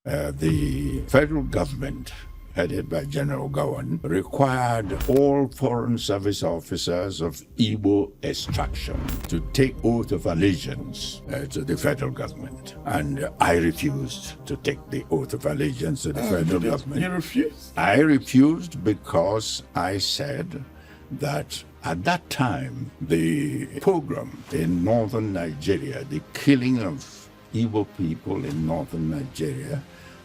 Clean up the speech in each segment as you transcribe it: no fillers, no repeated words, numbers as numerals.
The federal government, headed by General Ojukwu, required all foreign service officers of Igbo extraction to take oath of allegiance to the federal government. And I refused to take the oath of allegiance to the federal government. You refused? I refused because I said that at that time, the pogrom in northern Nigeria, the killing of Igbo people in northern Nigeria,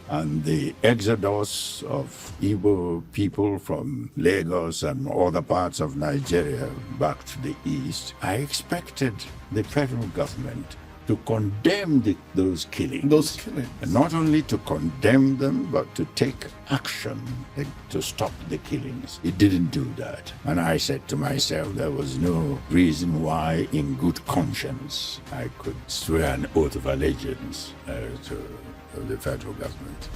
and the exodus of Igbo people from Lagos and other parts of Nigeria back to the east, I expected the federal government to condemn those killings. Those killings. And not only to condemn them, but to take action to stop the killings. It didn't do that. And I said to myself, there was no reason why, in good conscience, I could swear an oath of allegiance to the federal government.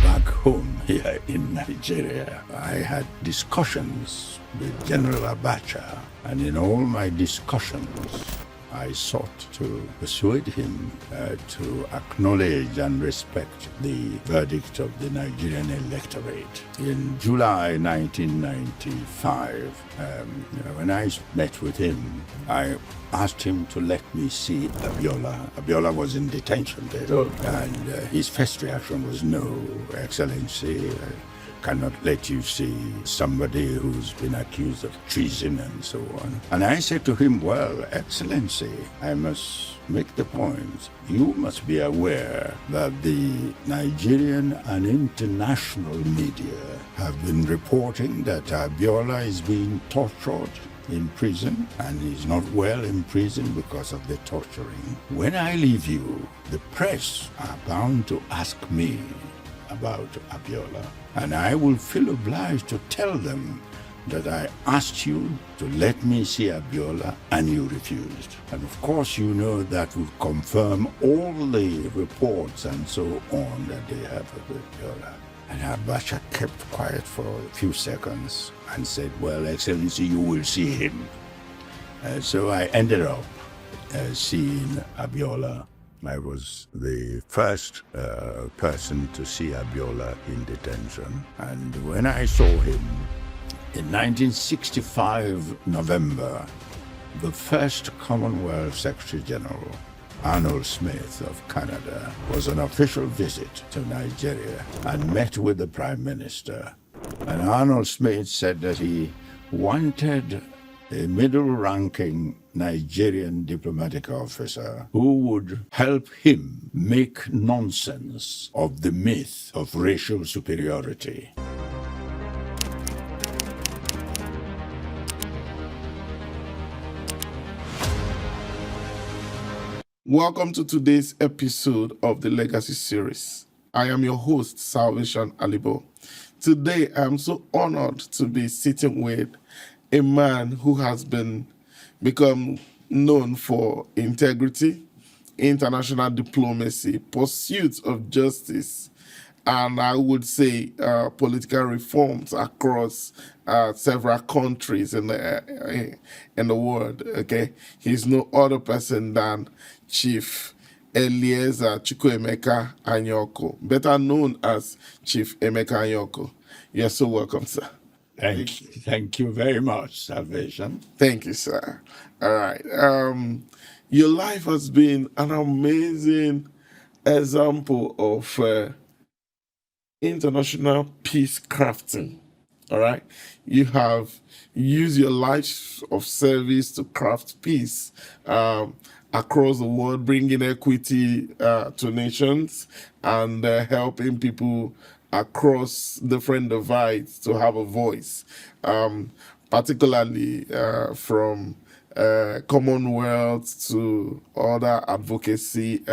Back home here in Nigeria, I had discussions with General Abacha, and in all my discussions, I sought to persuade him to acknowledge and respect the verdict of the Nigerian electorate. In July 1995, when I met with him, I asked him to let me see Abiola. Abiola was in detention then, and his first reaction was, "No, Excellency, cannot let you see somebody who's been accused of treason and so on." And I said to him, "Well, Excellency, I must make the point. You must be aware that the Nigerian and international media have been reporting that Abiola is being tortured in prison, and he's not well in prison because of the torturing. When I leave you, the press are bound to ask me about Abiola, and I will feel obliged to tell them that I asked you to let me see Abiola and you refused. And of course you know that will confirm all the reports and so on that they have of Abiola." And Abacha kept quiet for a few seconds and said, "Well, Excellency, you will see him." So I ended up seeing Abiola. I was the first person to see Abiola in detention. And when I saw him in 1965 November, the first Commonwealth Secretary-General, Arnold Smith of Canada, was on official visit to Nigeria and met with the Prime Minister. And Arnold Smith said that he wanted a middle-ranking Nigerian diplomatic officer who would help him make nonsense of the myth of racial superiority. Welcome to today's episode of the Legacy Series. I am your host, Salvation Alibo. Today, I'm so honored to be sitting with a man who has become known for integrity, international diplomacy, pursuit of justice, and I would say political reforms across several countries in the world. Okay, he's no other person than Chief Emeka Anyaoku, better known as Chief Emeka Anyaoku. You're so welcome, sir. Thank you very much, Salvation. Thank you, sir. All right. Your life has been an amazing example of international peace crafting. All right. You have used your life of service to craft peace across the world, bringing equity to nations and helping people across different divides to have a voice, particularly from Commonwealth to other advocacy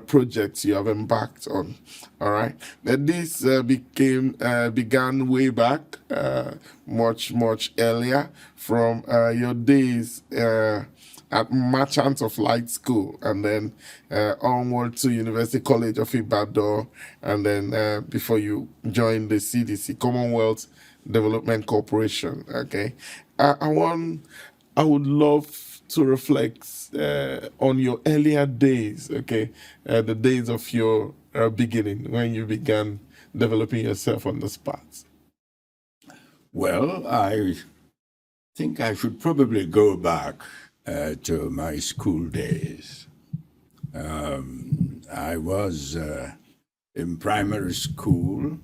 projects you have embarked on. All right. This began way back, much earlier, from your days at Merchant of Light School, and then onward to University College of Ibadan, and then before you joined the CDC, Commonwealth Development Corporation. Okay, I would love to reflect on your earlier days. Okay, the days of your beginning when you began developing yourself on the spot? Well, I think I should probably go back to my school days. I was in primary school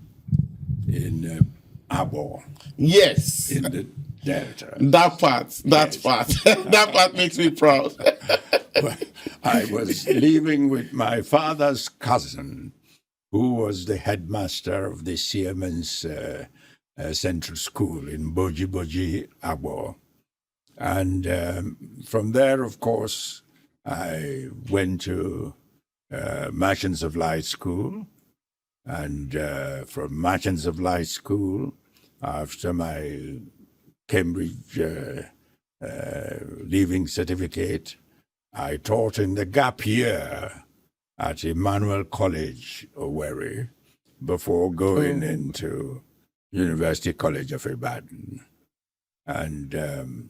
in Abo, Yes. in the Delta. That part. Yes. That part makes me proud. I was living with my father's cousin, who was the headmaster of the Siemens Central School in Boji Boji, Abo. And from there, of course, I went to Merchants of Light School. And from Merchants of Light School, after my Cambridge leaving certificate, I taught in the gap year at Emmanuel College, Owerri, before going into University College of Ibadan. And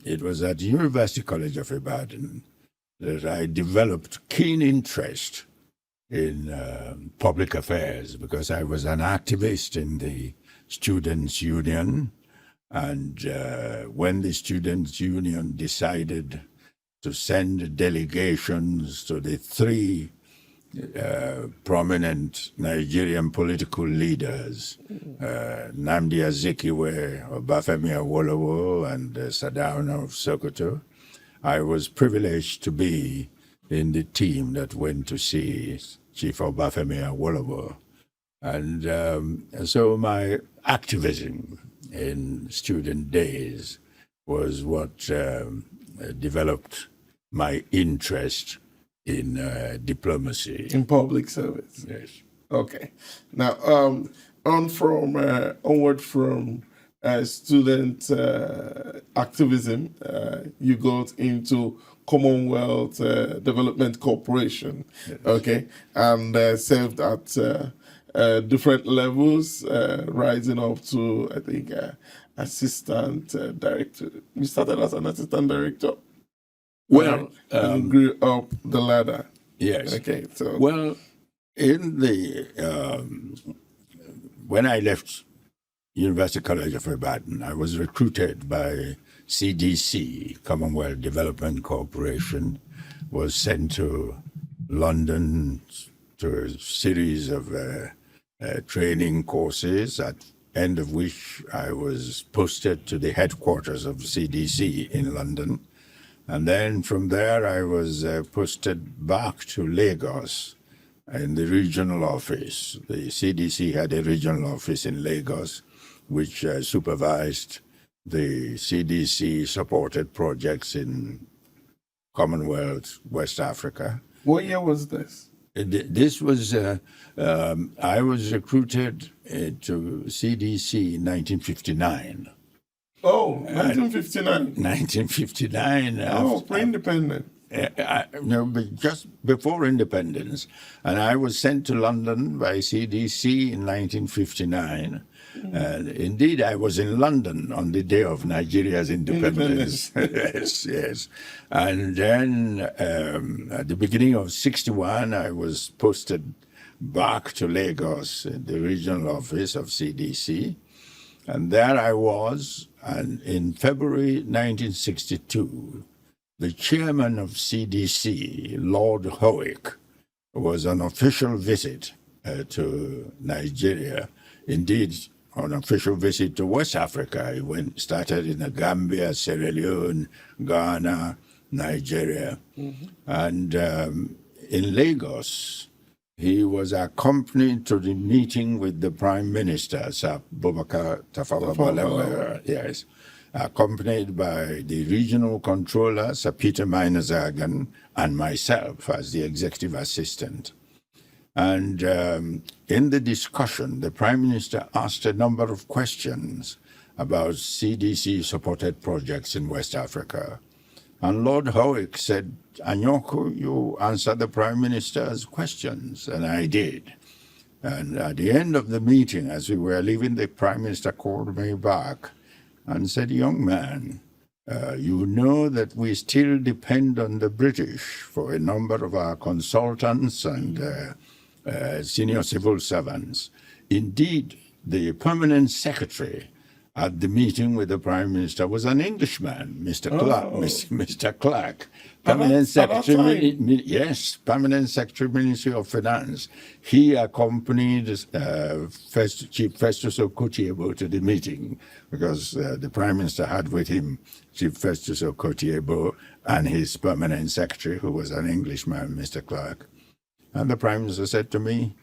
it was at University College of Ibadan that I developed keen interest in public affairs, because I was an activist in the Students' Union. And when the Students' Union decided to send delegations to the three prominent Nigerian political leaders, Nnamdi Azikiwe, Obafemi Awolowo, and Sardauna of Sokoto, I was privileged to be in the team that went to see Chief Obafemi Awolowo. And so my activism in student days was what developed my interest in diplomacy. In public service. Yes. Okay. Now, onward from student activism, you got into Commonwealth Development Corporation, Yes. okay, and served at different levels, rising up to, I think, assistant director. You started as an assistant director. Well, and grew up the ladder. yes. Okay, so Well, in the when I left University College of Ibadan, I was recruited by CDC, Commonwealth Development Corporation, was sent to London to a series of training courses, at end of which I was posted to the headquarters of CDC in London. And then from there, I was posted back to Lagos in the regional office. The CDC had a regional office in Lagos, which supervised the CDC-supported projects in Commonwealth, West Africa. what year was this? This was, I was recruited to CDC in 1959. Oh, 1959. 1959. Oh, pre-independent. No, but just before independence. And I was sent to London by CDC in 1959. And indeed, I was in London on the day of Nigeria's independence. yes. And then at the beginning of 61, I was posted back to Lagos in the regional office of CDC. And there I was. And in February 1962, the chairman of CDC, Lord Howick, was on official visit to Nigeria. Indeed, on official visit to West Africa. He started in the Gambia, Sierra Leone, Ghana, Nigeria. And in Lagos, he was accompanied to the meeting with the Prime Minister, Sir Boubacar Tafawa Balewa, yes, accompanied by the regional controller, Sir Peter Meinerzagen, and myself as the executive assistant. And in the discussion, the Prime Minister asked a number of questions about CDC-supported projects in West Africa. And Lord Howick said, Anyaoku, you answer the Prime Minister's questions. And I did. And at the end of the meeting, as we were leaving, the Prime Minister called me back and said, young man, you know that we still depend on the British for a number of our consultants and senior civil servants. Indeed, the permanent secretary at the meeting with the Prime Minister was an Englishman, Mr. Clark. Mr. Clark, permanent secretary. Yes, permanent secretary, Ministry of Finance. He accompanied Chief Festus Okotiebo to the meeting because the Prime Minister had with him Chief Festus Okotiebo and his permanent secretary, who was an Englishman, Mr. Clark. And the Prime Minister said to me,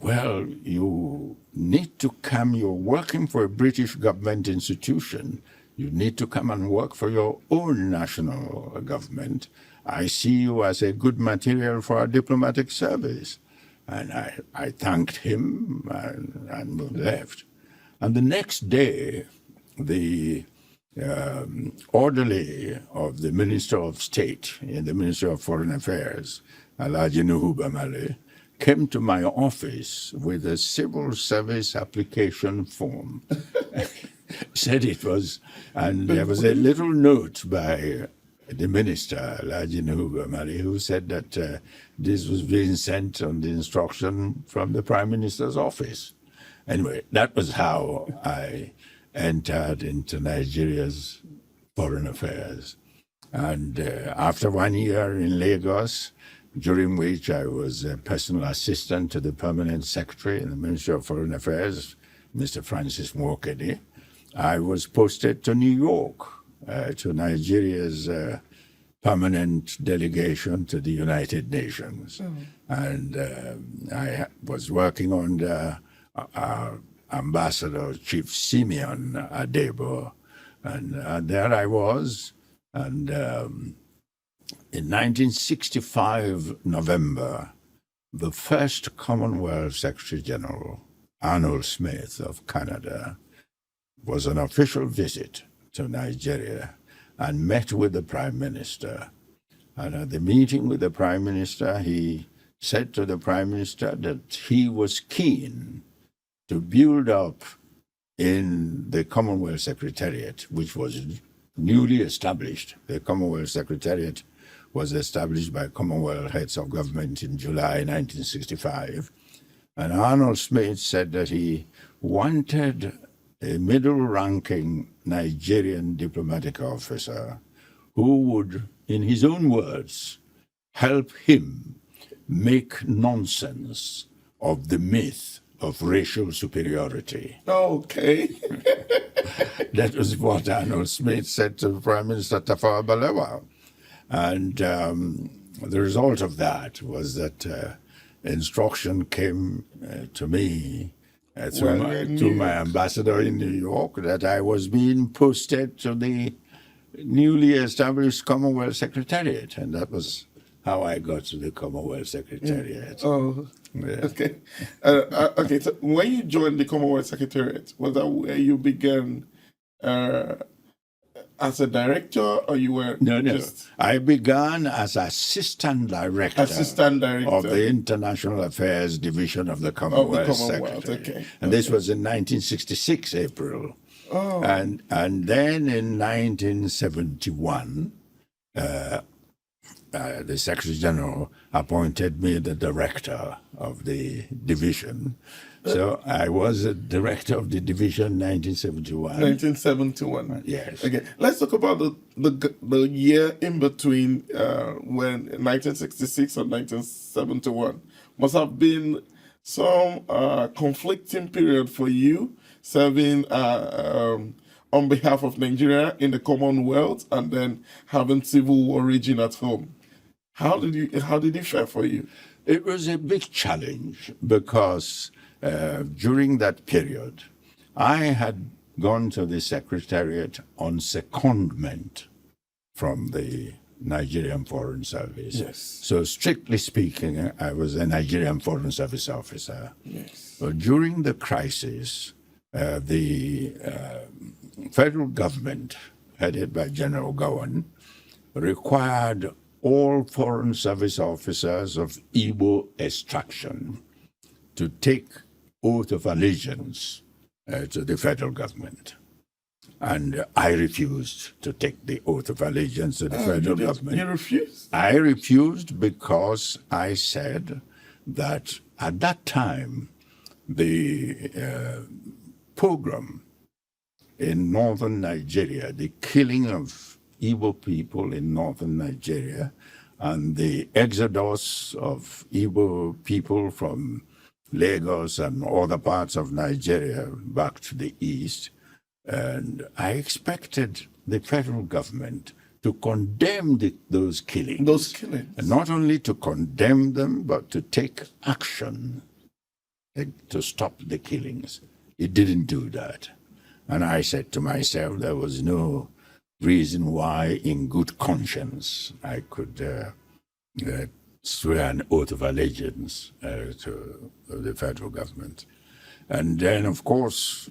well, you need to come. You're working for a British government institution. You need to come and work for your own national government. I see you as a good material for our diplomatic service. And I thanked him and left. And the next day, the orderly of the Minister of State in the Ministry of Foreign Affairs, Alhaji Nuhu Bamale, came to my office with a civil service application form. Said it was, and there was a little note by the minister, Alhaji Nuhu Bamale, who said that this was being sent on the instruction from the Prime Minister's office. Anyway, that was how I entered into Nigeria's foreign affairs. And after 1 year in Lagos, during which I was a personal assistant to the permanent secretary in the Ministry of Foreign Affairs, Mr. Francis Mwokedi, I was posted to New York, to Nigeria's permanent delegation to the United Nations. And I was working under our ambassador, Chief Simeon Adebo. And there I was. And in 1965, November, the first Commonwealth Secretary-General, Arnold Smith of Canada, was on official visit to Nigeria and met with the Prime Minister. And at the meeting with the Prime Minister, he said to the Prime Minister that he was keen to build up in the Commonwealth Secretariat, which was newly established. The Commonwealth Secretariat was established by Commonwealth heads of government in July 1965. And Arnold Smith said that he wanted a middle-ranking Nigerian diplomatic officer who would, in his own words, help him make nonsense of the myth of racial superiority. Okay. That was what Arnold Smith said to Prime Minister Tafawa Balewa. And the result of that was that instruction came to me through my ambassador in New York that I was being posted to the newly established Commonwealth Secretariat. And that was how I got to the Commonwealth Secretariat. Oh, yeah. Okay. Okay, so when you joined the Commonwealth Secretariat, was that where you began as a director, or you were just... I began as assistant director of the International Affairs Division of the Commonwealth Secretary. Okay. And this was in 1966, April. Oh. And then in 1971, the Secretary General appointed me the director of the division. So I was a director of the division 1971. 1971. Yes. Okay. Let's talk about the year in between when 1966 and 1971. Must have been some conflicting period for you serving on behalf of Nigeria in the Commonwealth and then having civil war raging at home. How did it fare for you? It was a big challenge because during that period, I had gone to the Secretariat on secondment from the Nigerian Foreign Service. Yes. So strictly speaking, I was a Nigerian Foreign Service officer. Yes. But during the crisis, the federal government, headed by General Ojukwu, required all Foreign Service officers of Igbo extraction to take oath of allegiance to the federal government. And I refused to take the oath of allegiance to the federal government. You refused? I refused because I said that at that time, the pogrom in northern Nigeria, the killing of Igbo people in northern Nigeria, and the exodus of Igbo people from Lagos and other parts of Nigeria back to the east. And I expected the federal government to condemn those killings. Those killings. And not only to condemn them, but to take action to stop the killings. It didn't do that. And I said to myself, there was no reason why, in good conscience, I could swear an oath of allegiance to the federal government. And then, of course,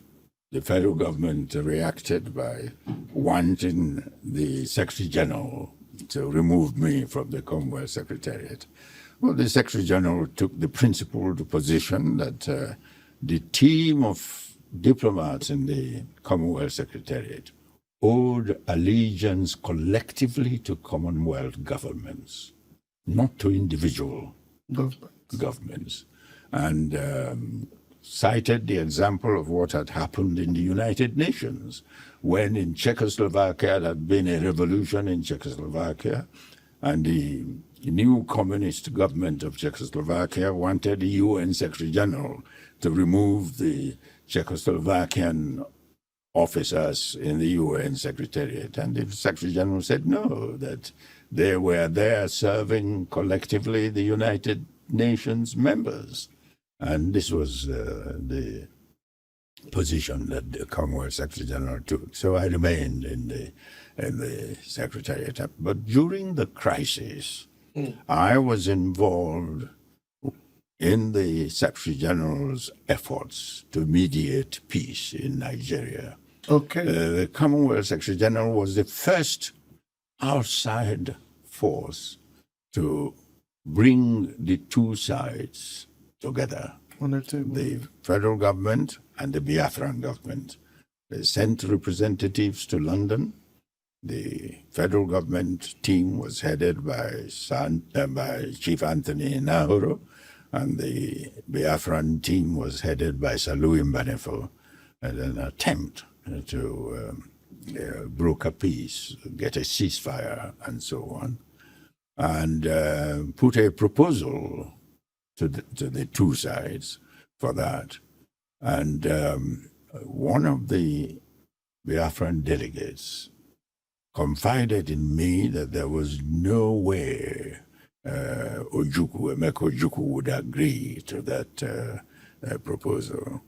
the federal government reacted by wanting the Secretary-General to remove me from the Commonwealth Secretariat. Well, the Secretary-General took the principled position that the team of diplomats in the Commonwealth Secretariat owed allegiance collectively to Commonwealth governments, not to individual governments. And cited the example of what had happened in the United Nations, when in Czechoslovakia there had been a revolution in Czechoslovakia, and the new communist government of Czechoslovakia wanted the UN Secretary-General to remove the Czechoslovakian officers in the UN Secretariat. And the Secretary-General said no, that they were there serving collectively the United Nations members. And this was the position that the Commonwealth Secretary-General took. So I remained in the Secretariat. But during the crisis, I was involved in the Secretary-General's efforts to mediate peace in Nigeria. Okay. The Commonwealth Secretary-General was the first outside force to bring the two sides together, on the table. The federal government and the Biafran government. They sent representatives to London. The federal government team was headed by Chief Anthony Nahoro, and the Biafran team was headed by Salu Mbanefo, in an attempt to broker peace, get a ceasefire, and so on, and put a proposal to the two sides for that. And one of the Biafran delegates confided in me that there was no way Emeka Ojukwu would agree to that proposal.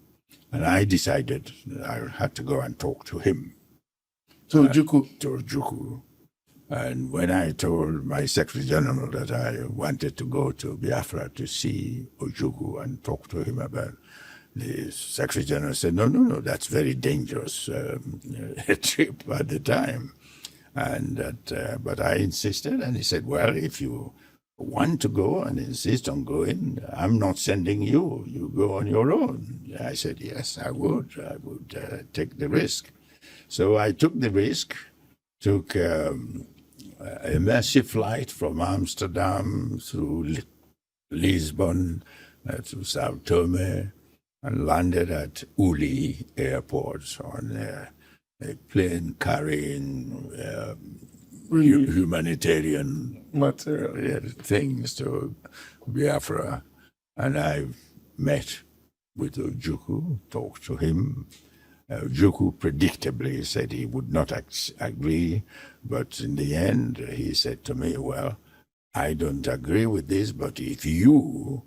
And I decided I had to go and talk to him. To Ojukwu? To Ojukwu. And when I told my Secretary-General that I wanted to go to Biafra to see Ojukwu and talk to him about, the Secretary-General said, no, that's very dangerous a trip at the time. And that, but I insisted, and he said, well, if you want to go and insist on going, I'm not sending you. You go on your own. I said, yes, I would take the risk. So I took the risk, took a mercy flight from Amsterdam through Lisbon to Sao Tome, and landed at Uli Airport on a plane carrying humanitarian material things to Biafra. And I met with Ojukwu, talked to him. Ojukwu predictably said he would not agree, but in the end he said to me, well, I don't agree with this, but if you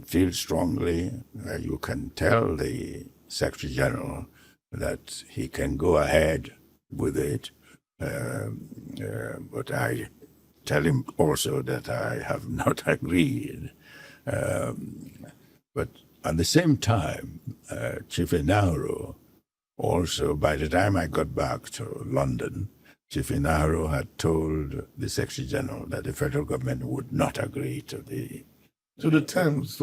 feel strongly, you can tell the Secretary-General that he can go ahead with it, but I tell him also that I have not agreed. But at the same time, Chief Enahoro also, by the time I got back to London, Chief Enahoro had told the Secretary-General that the federal government would not agree to the terms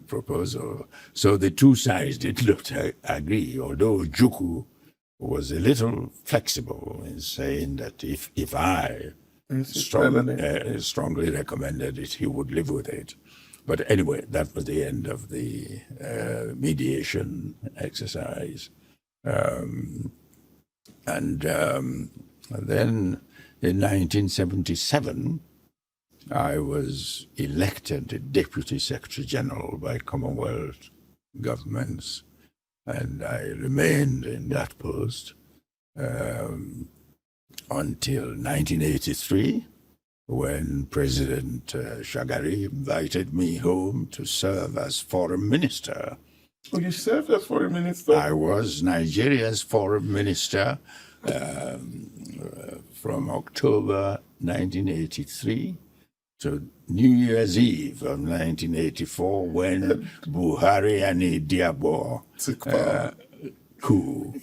proposal. So the two sides did not agree, although Ojukwu was a little flexible in saying that if I strongly recommended it, he would live with it. But anyway, that was the end of the mediation exercise. And then in 1977, I was elected Deputy Secretary-General by Commonwealth governments, and I remained in that post until 1983, when President Shagari invited me home to serve as Foreign Minister. Oh, you served as Foreign Minister? I was Nigeria's Foreign Minister from October 1983 to New Year's Eve of 1984, when Buhari and Idiabo coup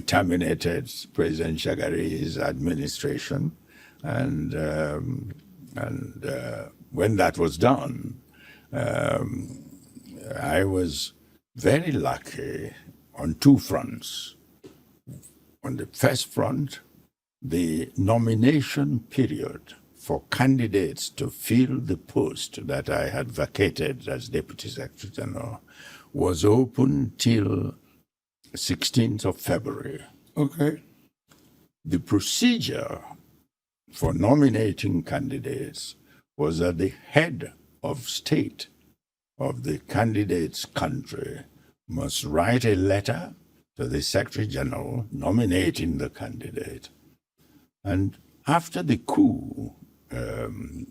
terminated President Shagari's administration. And when that was done, I was very lucky on two fronts. On the first front, the nomination period for candidates to fill the post that I had vacated as Deputy Secretary-General was open till 16th of February. Okay. The procedure for nominating candidates was that the head of state of the candidate's country must write a letter to the Secretary-General nominating the candidate. And after the coup, on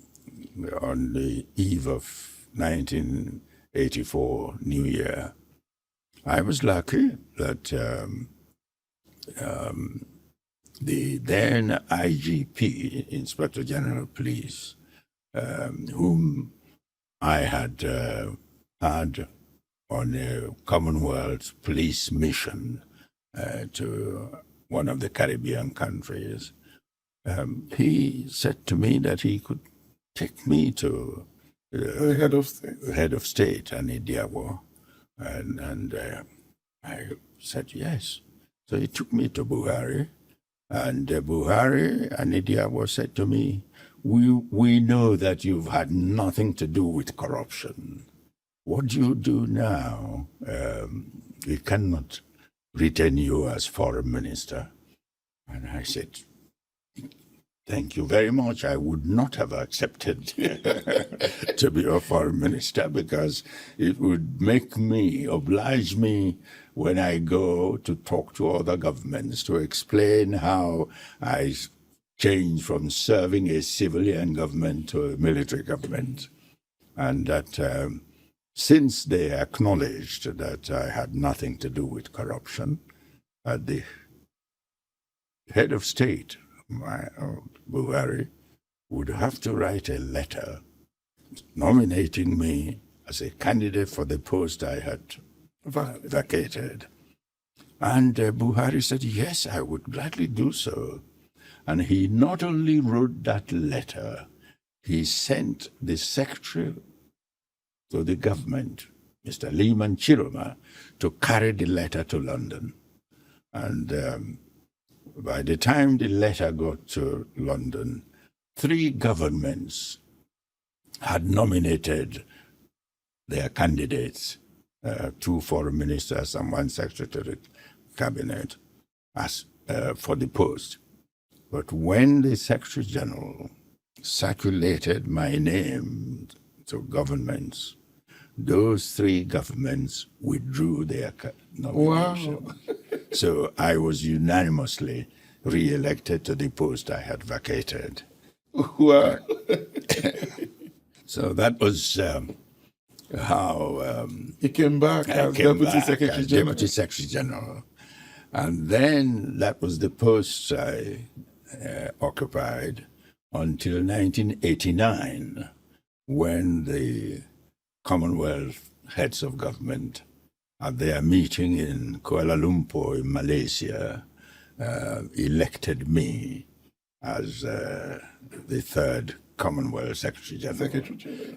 the eve of 1984 New Year, I was lucky that the then IGP, Inspector General of Police, whom I had had on a Commonwealth police mission to one of the Caribbean countries, he said to me that he could take me to the head of state, and Idiabo, and I said yes. So he took me to Buhari, and Buhari and Idiabo said to me, we know that you've had nothing to do with corruption. What do you do now? We cannot retain you as foreign minister. And I said, thank you very much. I would not have accepted to be a foreign minister, because it would oblige me when I go to talk to other governments to explain how I changed from serving a civilian government to a military government. And that since they acknowledged that I had nothing to do with corruption, the head of state, Buhari, would have to write a letter nominating me as a candidate for the post I had vacated. And Buhari said, yes, I would gladly do so. And he not only wrote that letter, he sent the secretary to the government, Mr. Lehman Chiroma, to carry the letter to London. And by the time the letter got to London, 3 governments had nominated their candidates, 2 foreign ministers and 1 secretary cabinet, as for the post. But when the Secretary General circulated my name to governments, those 3 governments withdrew their nomination. Wow. So I was unanimously re-elected to the post I had vacated. Wow. So that was how he came back as Deputy Secretary General. Deputy Secretary General. And then that was the post I occupied until 1989, when the Commonwealth heads of government at their meeting in Kuala Lumpur in Malaysia elected me as the 3rd Commonwealth Secretary General.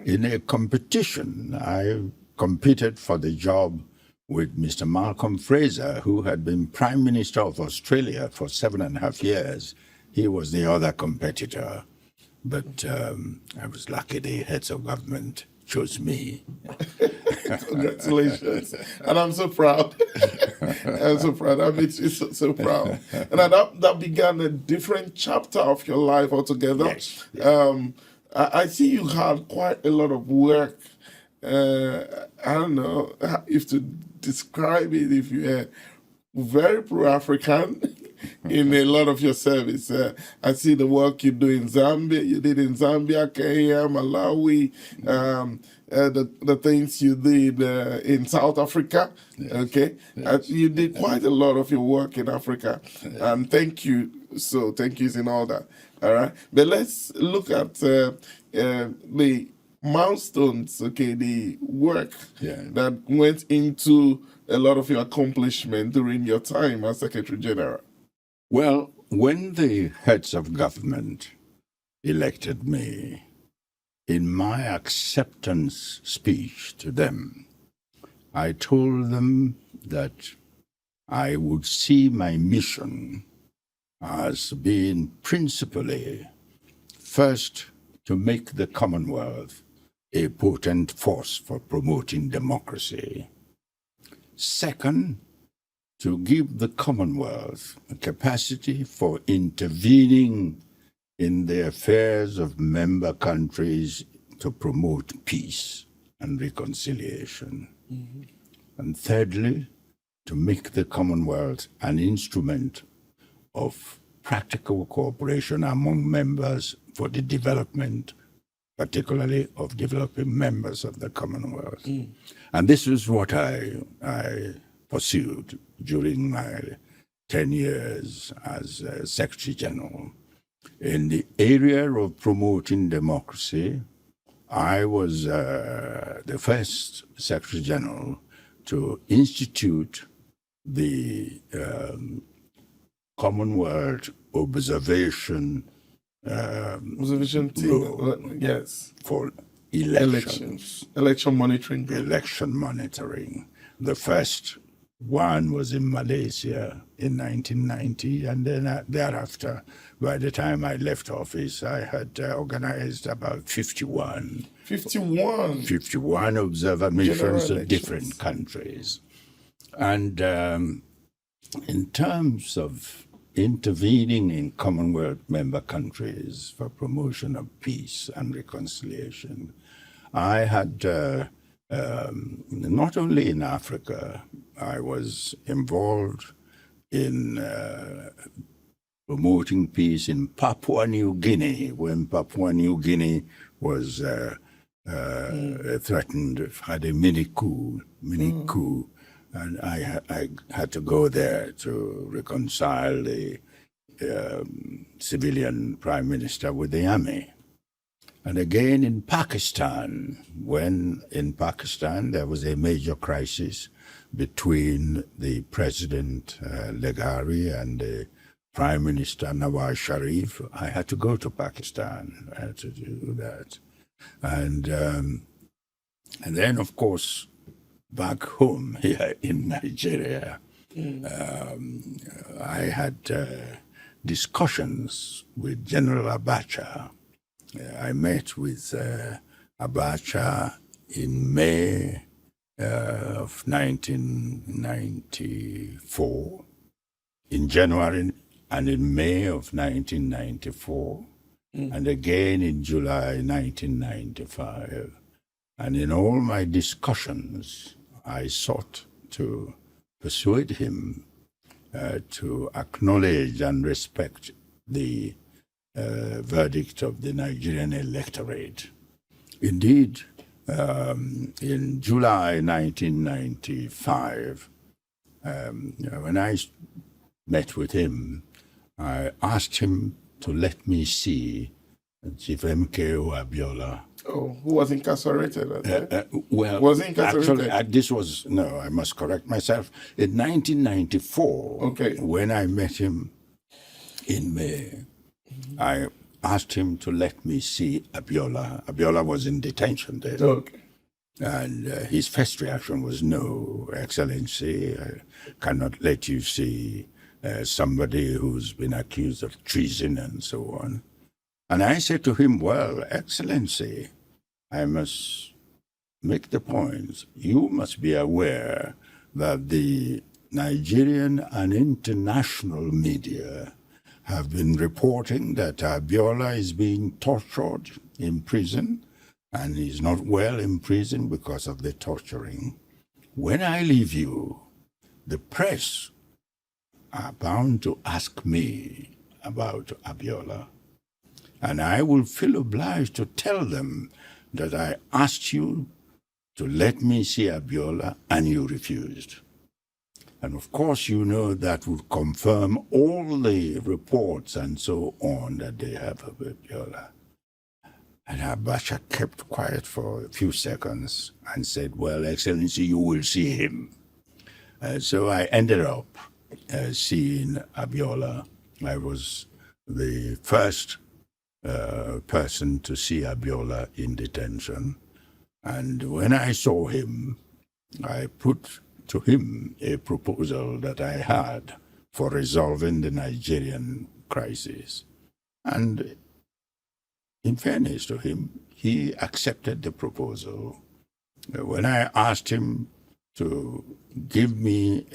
In a competition, I competed for the job with Mr. Malcolm Fraser, who had been Prime Minister of Australia for 7.5 years. He was the other competitor. But I was lucky the heads of government chose me. Congratulations. And I'm so proud. I'm so proud. That makes me so proud. And that began a different chapter of your life altogether. Yes. I see you had quite a lot of work. I don't know if to describe it, if you were very pro-African in a lot of your service. I see the work you do in Zambia. You did in Zambia, Kenya, Malawi, the things you did in South Africa. Yes. Okay, Yes. You did quite a lot of your work in Africa, and thank you. So thank you in all that. All right, but let's look at the milestones. Okay, the work that went into a lot of your accomplishment during your time as Secretary General. Well, when the heads of government elected me, in my acceptance speech to them, I told them that I would see my mission as being principally, first, to make the Commonwealth a potent force for promoting democracy. Second, to give the Commonwealth a capacity for intervening in the affairs of member countries to promote peace and reconciliation. Mm-hmm. And thirdly, to make the Commonwealth an instrument of practical cooperation among members for the development, particularly of developing members of the Commonwealth. Mm. And this is what I pursued during my 10 years as Secretary General. In the area of promoting democracy, I was the first Secretary General to institute the Commonwealth Observation team, yes, for elections. Election monitoring. Election monitoring. The first one was in Malaysia in 1990, and then thereafter, by the time I left office, I had organized about 51 observer missions to different countries. And in terms of intervening in Commonwealth member countries for promotion of peace and reconciliation, I had not only in Africa, I was involved in promoting peace in Papua New Guinea, when Papua New Guinea was threatened, had a mini coup, and I had to go there to reconcile the civilian prime minister with the army. And again in Pakistan, when in Pakistan there was a major crisis between the President Leghari and the Prime Minister Nawaz Sharif, I had to go to Pakistan to do that. And then, of course, back home here in Nigeria, I had discussions with General Abacha. I met with Abacha in May of 1994, in January, and in May of 1994, and again in July 1995. And in all my discussions, I sought to persuade him to acknowledge and respect the verdict of the Nigerian electorate. Indeed, in July 1995, when I met with him, I asked him to let me see Chief MKO Abiola. Oh, who was incarcerated at that? Well, was he incarcerated? Actually, I must correct myself. In 1994, when I met him in May, I asked him to let me see Abiola. Abiola was in detention then. Okay. And his first reaction was, "No, Excellency, I cannot let you see somebody who's been accused of treason and so on." And I said to him, "Well, Excellency, I must make the point, you must be aware that the Nigerian and international media have been reporting that Abiola is being tortured in prison, and he's not well in prison because of the torturing. When I leave you, the press are bound to ask me about Abiola, and I will feel obliged to tell them that I asked you to let me see Abiola and you refused. And of course, you know that would confirm all the reports and so on that they have of Abiola. And Abacha kept quiet for a few seconds and said, well, Excellency, you will see him. So I ended up seeing Abiola. I was the first person to see Abiola in detention. And when I saw him, I put to him a proposal that I had for resolving the Nigerian crisis. And in fairness to him, he accepted the proposal. When I asked him to give me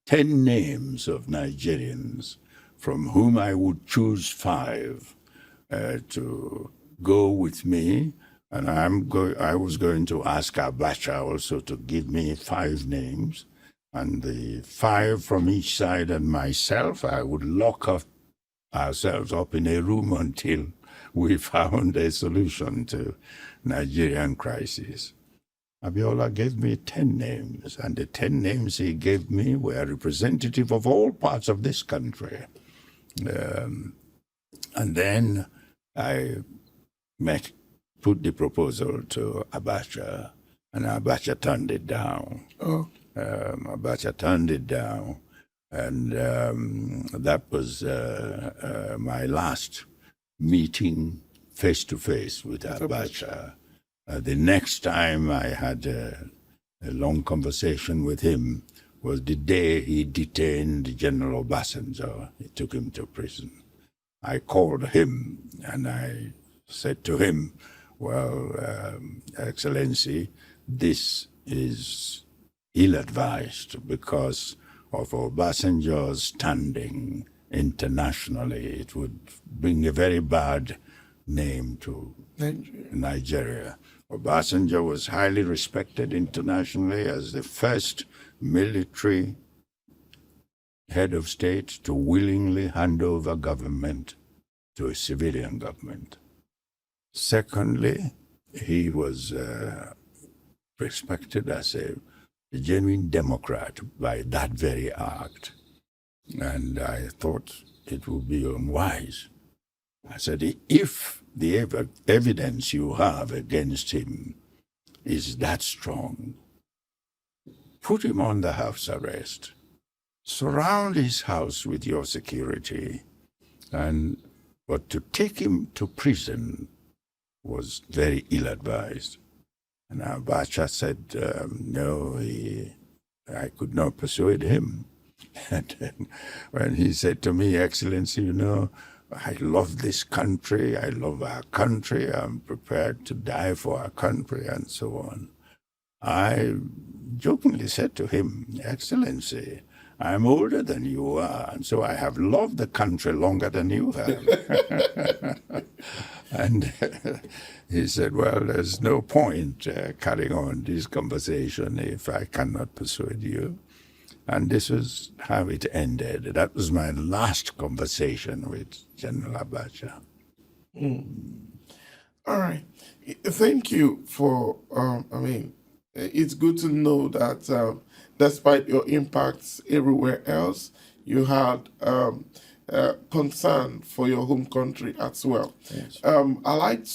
10 names of Nigerians from whom I would choose 5 to go with me, and I was going to ask Abacha also to give me 5 names, and the 5 from each side and myself, I would lock ourselves up in a room until we found a solution to Nigerian crisis. Abiola gave me 10 names, and the 10 names he gave me were representative of all parts of this country. And then I put the proposal to Abacha, and Abacha turned it down. Abacha turned it down, and that was my last meeting face-to-face with Abacha. The next time I had a long conversation with him was the day he detained General Obasanjo. He took him to prison. I called him and I said to him, well, Excellency, this is ill-advised because of Obasanjo's standing internationally. It would bring a very bad name to Nigeria. Obasanjo was highly respected internationally as the first military head of state to willingly hand over government to a civilian government. Secondly, he was respected as a genuine democrat by that very act. And I thought it would be unwise. I said, if the evidence you have against him is that strong, put him on the house arrest. Surround his house with your security. But to take him to prison was very ill-advised. And Abacha said, no, I could not persuade him. And then when he said to me, Excellency, you know, I love this country, I love our country, I'm prepared to die for our country, and so on. I jokingly said to him, Excellency, I'm older than you are, and so I have loved the country longer than you have. And he said, well, there's no point carrying on this conversation if I cannot persuade you. And this was how it ended. That was my last conversation with General Abacha. All right. Thank you for, it's good to know that despite your impacts everywhere else, you had concern for your home country as well. Yes. I'd like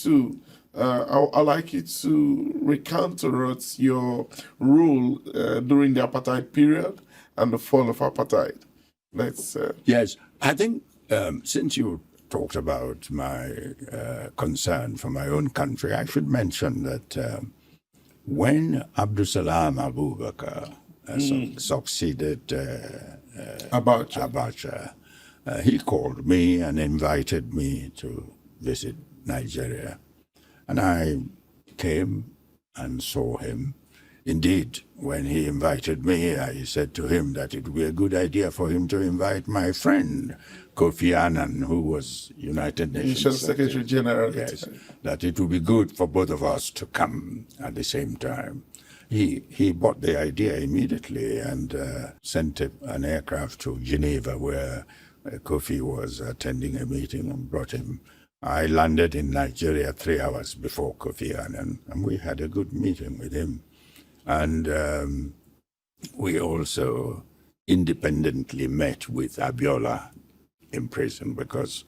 you to recount to us your role during the apartheid period and the fall of apartheid. Yes, I think since you talked about my concern for my own country, I should mention that when Abdul Salam Abubakar succeeded Abacha, he called me and invited me to visit Nigeria. And I came and saw him. Indeed, when he invited me, I said to him that it would be a good idea for him to invite my friend, Kofi Annan, who was United Nations Secretary-General. Yes, that it would be good for both of us to come at the same time. He bought the idea immediately and sent an aircraft to Geneva where Kofi was attending a meeting and brought him. I landed in Nigeria 3 hours before Kofi Annan, and we had a good meeting with him. And we also independently met with Abiola in prison because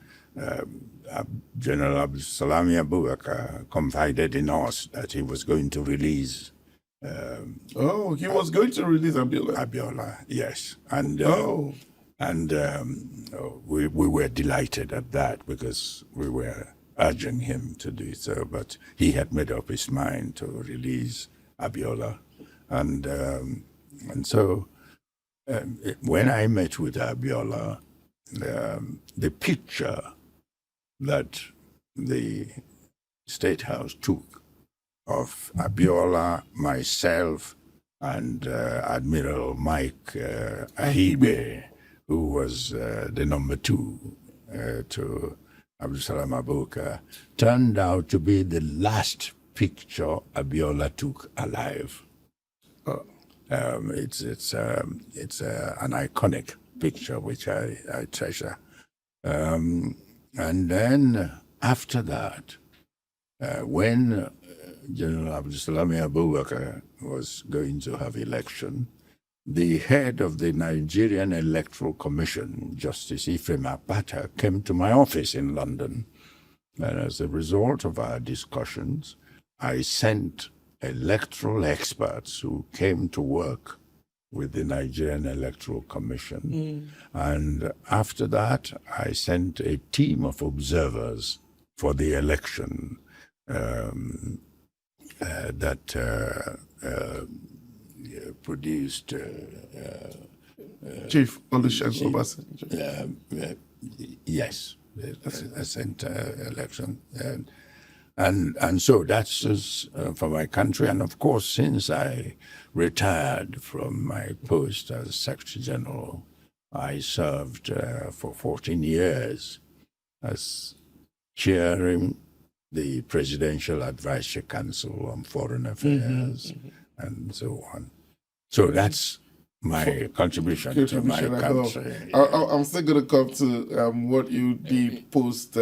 General Salami Abubakar confided in us that he was going to release. He was going to release Abiola. Abiola, yes, and we were delighted at that because we were urging him to do so, but he had made up his mind to release Abiola, and so when I met with Abiola, the picture that the State House took of Abiola, myself, and Admiral Mike Ahibe, who was the number 2 to Abdulsalam Abubakar, turned out to be the last picture Abiola took alive. It's an iconic picture which I treasure. And then after that, when General Abdulsalami Abubakar was going to have election, the head of the Nigerian Electoral Commission, Justice Ephraim Apata, came to my office in London. And as a result of our discussions, I sent electoral experts who came to work with the Nigerian Electoral Commission. And after that, I sent a team of observers for the election that produced Chief Olusegun Obasanjo. Yes, I sent election. And so that's just, for my country. And of course, since I retired from my post as Secretary-General, I served for 14 years as chairing the Presidential Advisory Council on Foreign Affairs and so on. So that's my contribution to my country. I'm still going to come to what you did post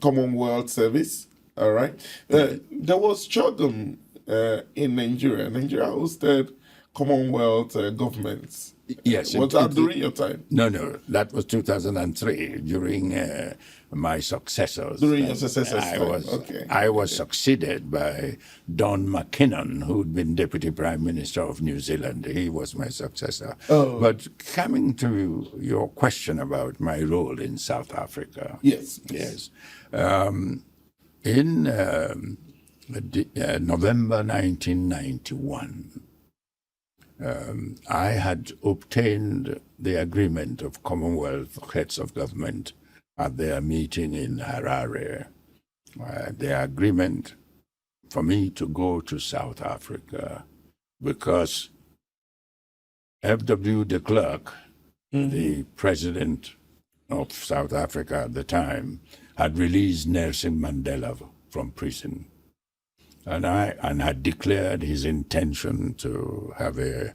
Commonwealth service. All right. There was struggle in Nigeria. Nigeria hosted Commonwealth governments. Yes. Was that during your time? No, that was 2003, during my successors. During your successors' time. I was succeeded by Don McKinnon, who'd been Deputy Prime Minister of New Zealand. He was my successor. But coming to your question about my role in South Africa. Yes. In November 1991, I had obtained the agreement of Commonwealth heads of government at their meeting in Harare. The agreement for me to go to South Africa because F.W. de Klerk, the president of South Africa at the time, had released Nelson Mandela from prison. And had declared his intention to have a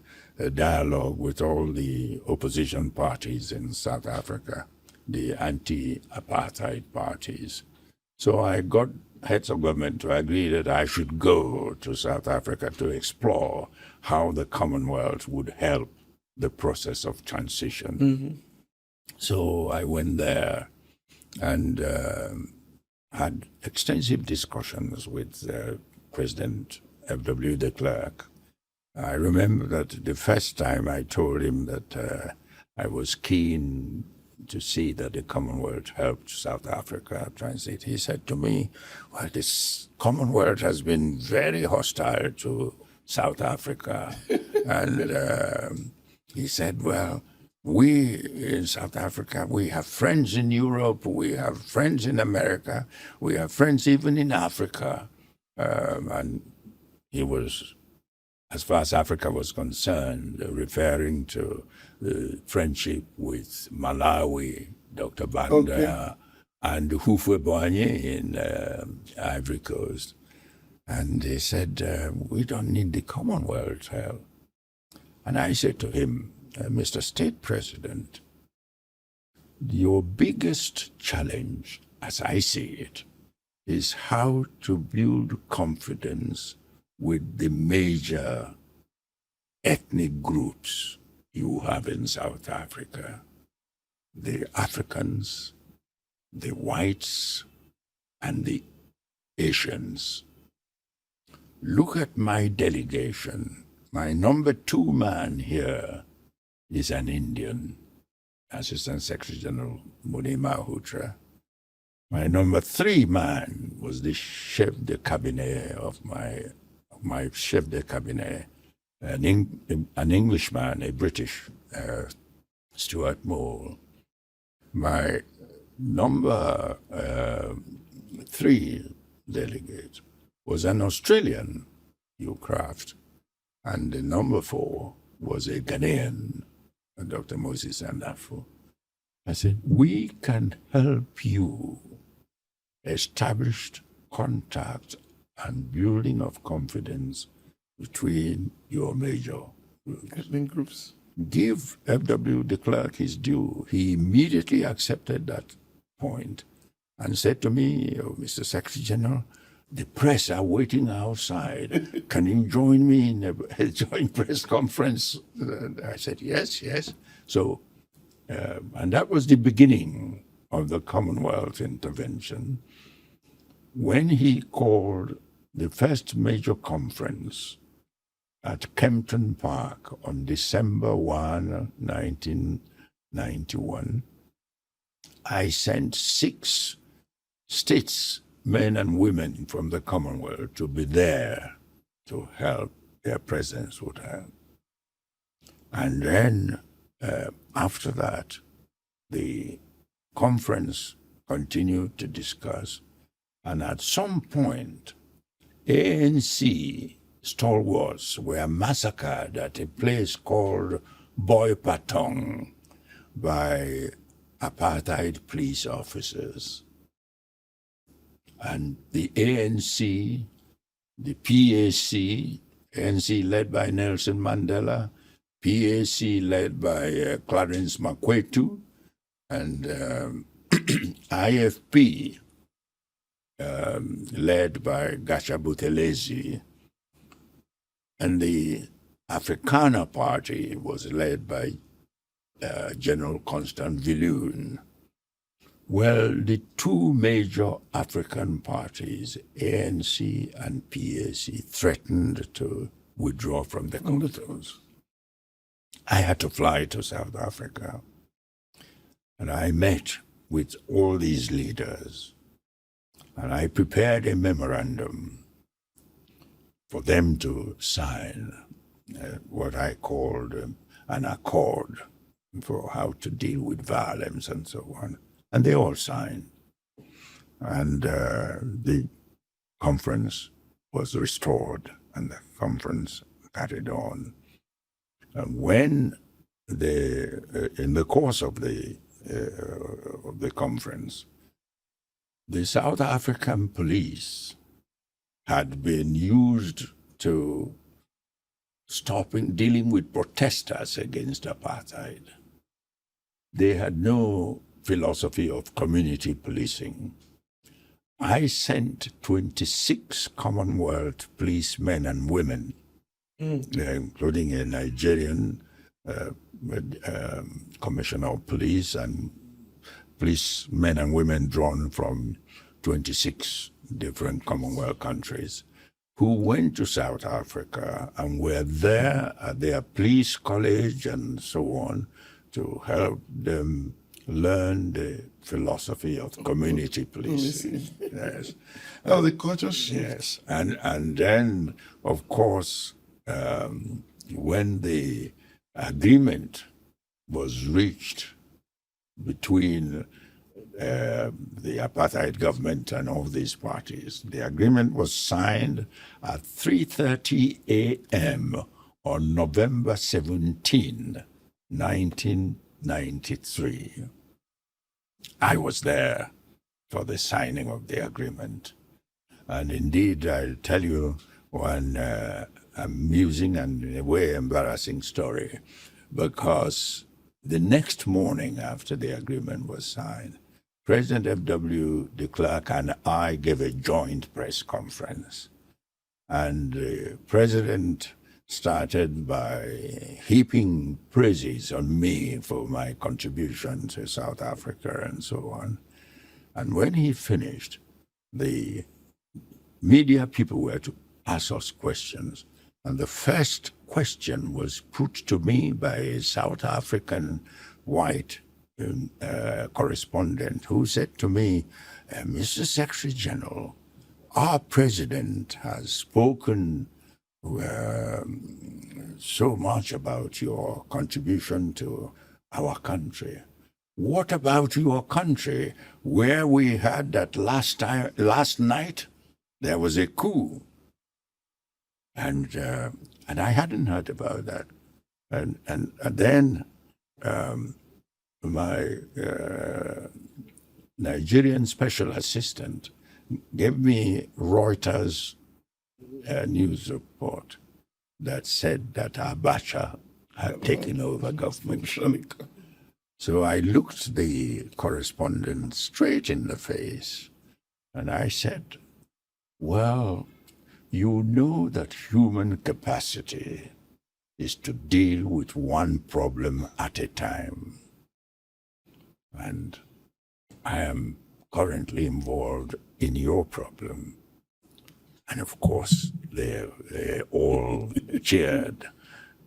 dialogue with all the opposition parties in South Africa, the anti-apartheid parties. So I got heads of government to agree that I should go to South Africa to explore how the Commonwealth would help the process of transition. So I went there and had extensive discussions with President F.W. de Klerk. I remember that the first time I told him that I was keen to see that the Commonwealth helped South Africa transit, he said to me, well, this Commonwealth has been very hostile to South Africa. And he said, well, we in South Africa, we have friends in Europe, we have friends in America, we have friends even in Africa. And he was, as far as Africa was concerned, referring to the friendship with Malawi, Dr. Banda, and Houphouët-Boigny in Ivory Coast. And they said, we don't need the Commonwealth help. And I said to him, Mr. State President, your biggest challenge, as I see it, is how to build confidence with the major ethnic groups you have in South Africa. The Africans, the whites, and the Asians. Look at my delegation. My number 2 man here is an Indian, Assistant Secretary-General Muni Malhotra. My number 3 man was the chef de cabinet of my chef de cabinet, an Englishman, a British, Stuart Moore. My number 3 delegate was an Australian, Hugh Craft, and the number 4 was a Ghanaian, Dr. Moses Andafo. I said, we can help you establish contact and building of confidence between your major ethnic groups. Give F.W. de Klerk his due. He immediately accepted that point and said to me, oh, Mr. Secretary General, the press are waiting outside. Can you join me in a joint press conference? I said, yes. So, and that was the beginning of the Commonwealth intervention. When he called the first major conference at Kempton Park on December 1, 1991, I sent 6 states, men and women from the Commonwealth, to be there to help. Their presence would help. And then after that, the conference continued to discuss, and at some point, ANC stalwarts were massacred at a place called Boipatong by apartheid police officers. And the ANC, the PAC, ANC led by Nelson Mandela, PAC led by Clarence Makwetu, and IFP led by Gacha Buthelezi, and the Afrikaner Party was led by General Constant Viljoen. Well, the 2 major African parties, ANC and PAC, threatened to withdraw from the conference. I had to fly to South Africa, and I met with all these leaders, and I prepared a memorandum for them to sign, what I called an accord for how to deal with violence and so on. And they all signed. And the conference was restored, and the conference carried on. And when in the course of the conference, the South African police had been used to dealing with protesters against apartheid. They had no philosophy of community policing. I sent 26 Commonwealth policemen and women, including a Nigerian commissioner of police and policemen and women drawn from 26 different Commonwealth countries, who went to South Africa and were there at their police college and so on to help them learn the philosophy of community policing. Yes. Oh, the culture shift. Yes. And then, of course, when the agreement was reached between the apartheid government and all these parties. The agreement was signed at 3:30 a.m. on November 17, 1993. I was there for the signing of the agreement. And indeed, I'll tell you one amusing and in a way embarrassing story, because the next morning after the agreement was signed, President F.W. de Klerk and I gave a joint press conference. And the president started by heaping praises on me for my contribution to South Africa and so on. And when he finished, the media people were to ask us questions. And the first question was put to me by a South African white correspondent who said to me, Mr. Secretary-General, our president has spoken so much about your contribution to our country. What about your country, where we had that last night there was a coup, and I hadn't heard about that, and then my Nigerian special assistant gave me Reuters news report that said that Abacha had taken over government. So I looked the correspondent straight in the face and I said, well, you know that human capacity is to deal with one problem at a time. And I am currently involved in your problem. And of course, they all cheered.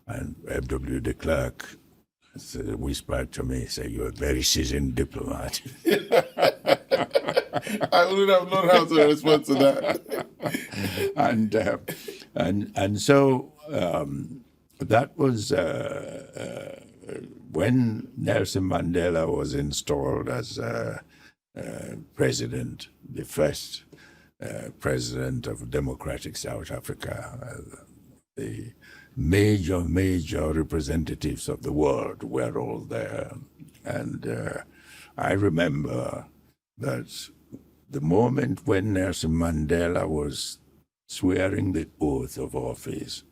And F.W. de Klerk whispered to me, say, you're a very seasoned diplomat. I wouldn't have known how to respond to that. and so that was when Nelson Mandela was installed as president, the first president of democratic South Africa. The major representatives of the world were all there. And I remember that the moment when Nelson Mandela was swearing the oath of office,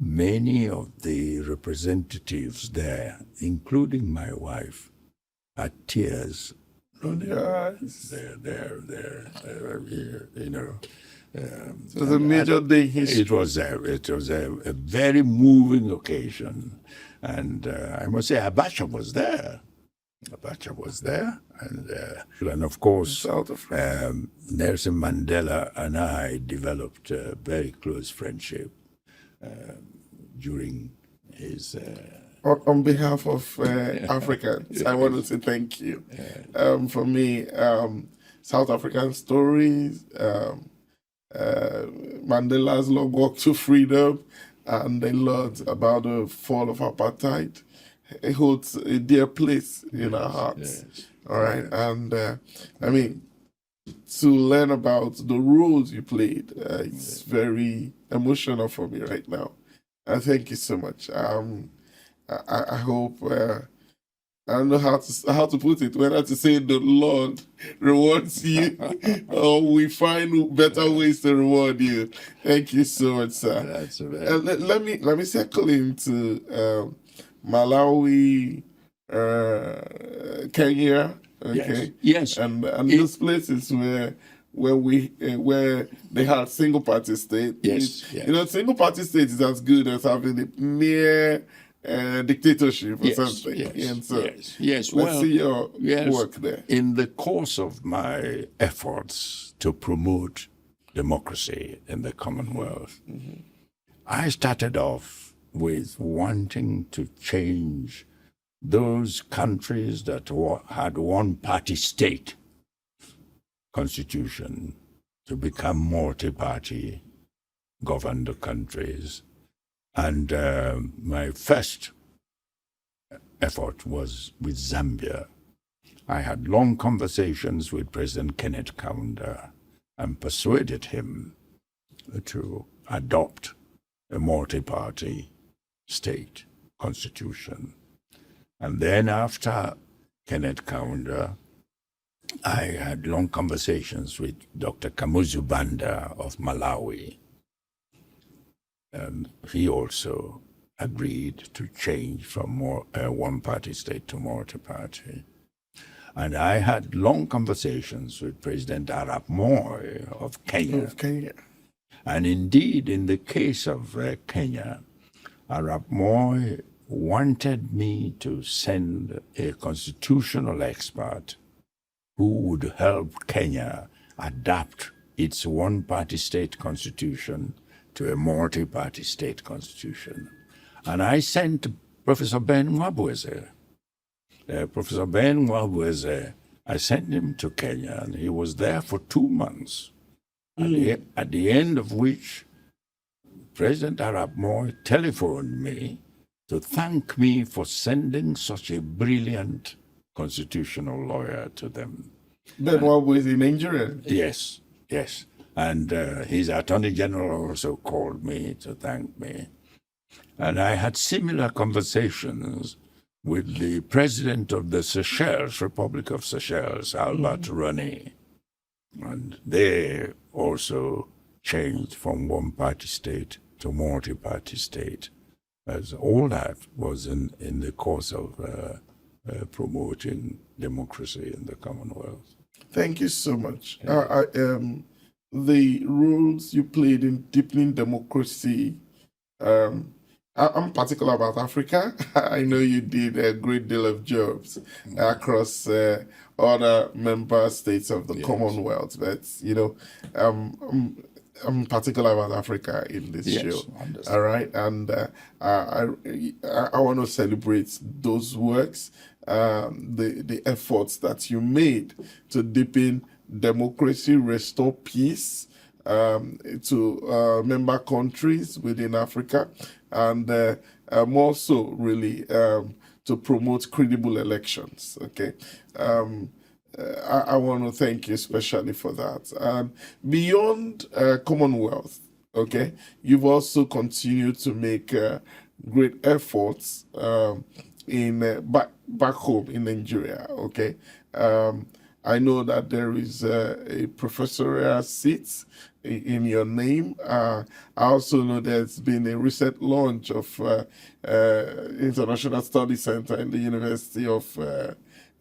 many of the representatives there, including my wife, had tears on their eyes. You know. It was a major day in history. It was a very moving occasion, and I must say Abacha was there. And of course, Nelson Mandela and I developed a very close friendship during his. On behalf of Africans, I want to say thank you. For me, South African stories, Mandela's long walk to freedom, and a lot about the fall of apartheid. It holds a dear place in our hearts. Yes. All right. And I mean, to learn about the roles you played, it's very emotional for me right now. Thank you so much. I hope, I don't know how to put it, whether to say the Lord rewards you or we find better ways to reward you. Thank you so much, sir. That's let me circle into Malawi, Kenya, okay? Yes. And those places where they had single party state. Yes. You know, single party state is as good as having a mere dictatorship or something. Yes. Let's see your work there. In the course of my efforts to promote democracy in the Commonwealth, I started off with wanting to change those countries that had one-party state constitution to become multi-party governed countries. And my first effort was with Zambia. I had long conversations with President Kenneth Kaunda and persuaded him to adopt a multi-party state constitution. And then after Kenneth Kaunda, I had long conversations with Dr. Kamuzu Banda of Malawi. And he also agreed to change from one-party state to multi-party. And I had long conversations with President Arap Moi of Kenya. And indeed, in the case of Kenya, Arap Moi wanted me to send a constitutional expert who would help Kenya adapt its one-party state constitution to a multi-party state constitution. And I sent Professor Ben Mwabweze. Professor Ben Mwabweze, I sent him to Kenya, and he was there for 2 months, at the end of which President Arap Moi telephoned me to thank me for sending such a brilliant constitutional lawyer to them. Ben Mwabweze in Nigeria? Yes. And his Attorney General also called me to thank me. And I had similar conversations with the president of the Seychelles, Republic of Seychelles, Albert Rani. And they also changed from one-party state to multi-party state. As all that was in the course of promoting democracy in the Commonwealth. Thank you so much. The roles you played in deepening democracy, I'm particular about Africa. I know you did a great deal of jobs across other member states of the Commonwealth, but I'm particular about Africa in this show. All right, and I want to celebrate those works, the efforts that you made to deepen democracy, restore peace to member countries within Africa, and more so really to promote credible elections. Okay. I want to thank you especially for that. Beyond Commonwealth, okay, you've also continued to make great efforts in back home in Nigeria. Okay, I know that there is a professorial seat in your name. I also know there's been a recent launch of International Study Center in the University of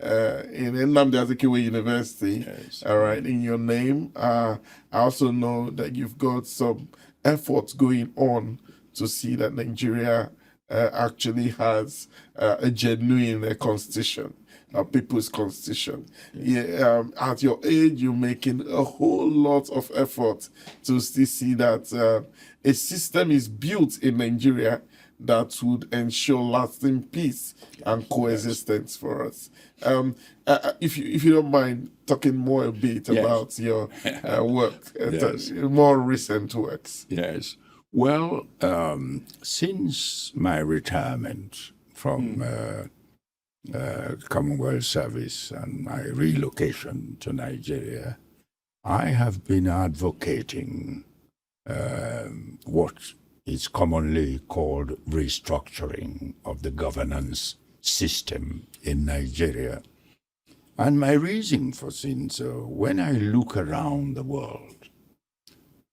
in Nnamdi Azikiwe University, all right, in your name. I also know that you've got some efforts going on to see that Nigeria actually has a genuine constitution, a people's constitution. Yeah, at your age, you're making a whole lot of effort to still see that a system is built in Nigeria that would ensure lasting peace and coexistence for us. If you don't mind talking more a bit about your work, more recent works. Yes. Well, since my retirement from Commonwealth service and my relocation to Nigeria, I have been advocating what is commonly called restructuring of the governance system in Nigeria. And my reason for saying so, when I look around the world,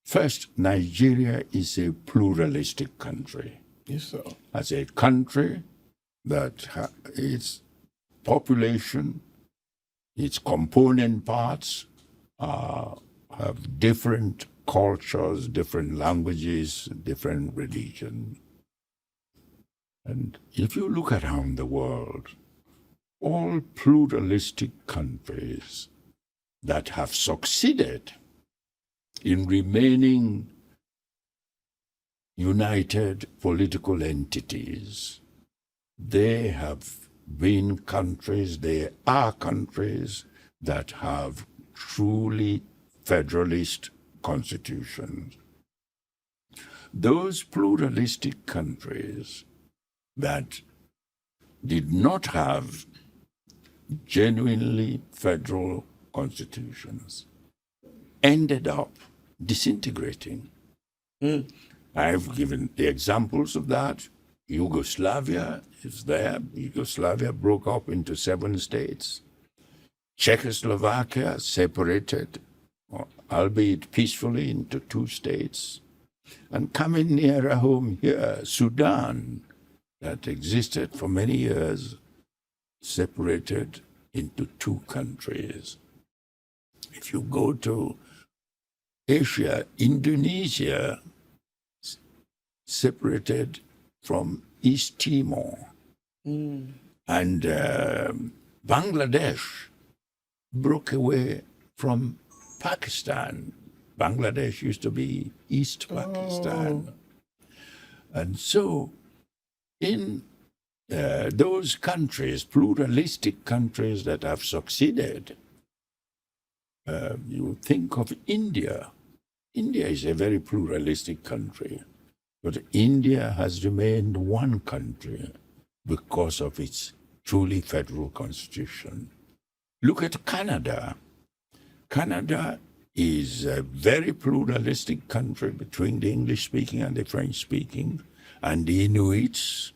first, Nigeria is a pluralistic country. Yes, sir. As a country that its population, its component parts have different cultures, different languages, different religion. And if you look around the world, all pluralistic countries that have succeeded in remaining united political entities, they have been countries, they are countries that have truly federalist constitutions. Those pluralistic countries that did not have genuinely federal constitutions ended up disintegrating. I've given the examples of that. Yugoslavia is there. Yugoslavia broke up into 7 states. Czechoslovakia separated, albeit peacefully, into 2 states. And coming nearer home here, Sudan, that existed for many years, separated into 2 countries. If you go to Asia, Indonesia separated from East Timor, and Bangladesh broke away from Pakistan. Bangladesh used to be East Pakistan. And so in those countries, pluralistic countries that have succeeded, you think of India. India is a very pluralistic country, but India has remained one country because of its truly federal constitution. Look at Canada. Canada is a very pluralistic country between the English-speaking and the French-speaking, and the Inuits.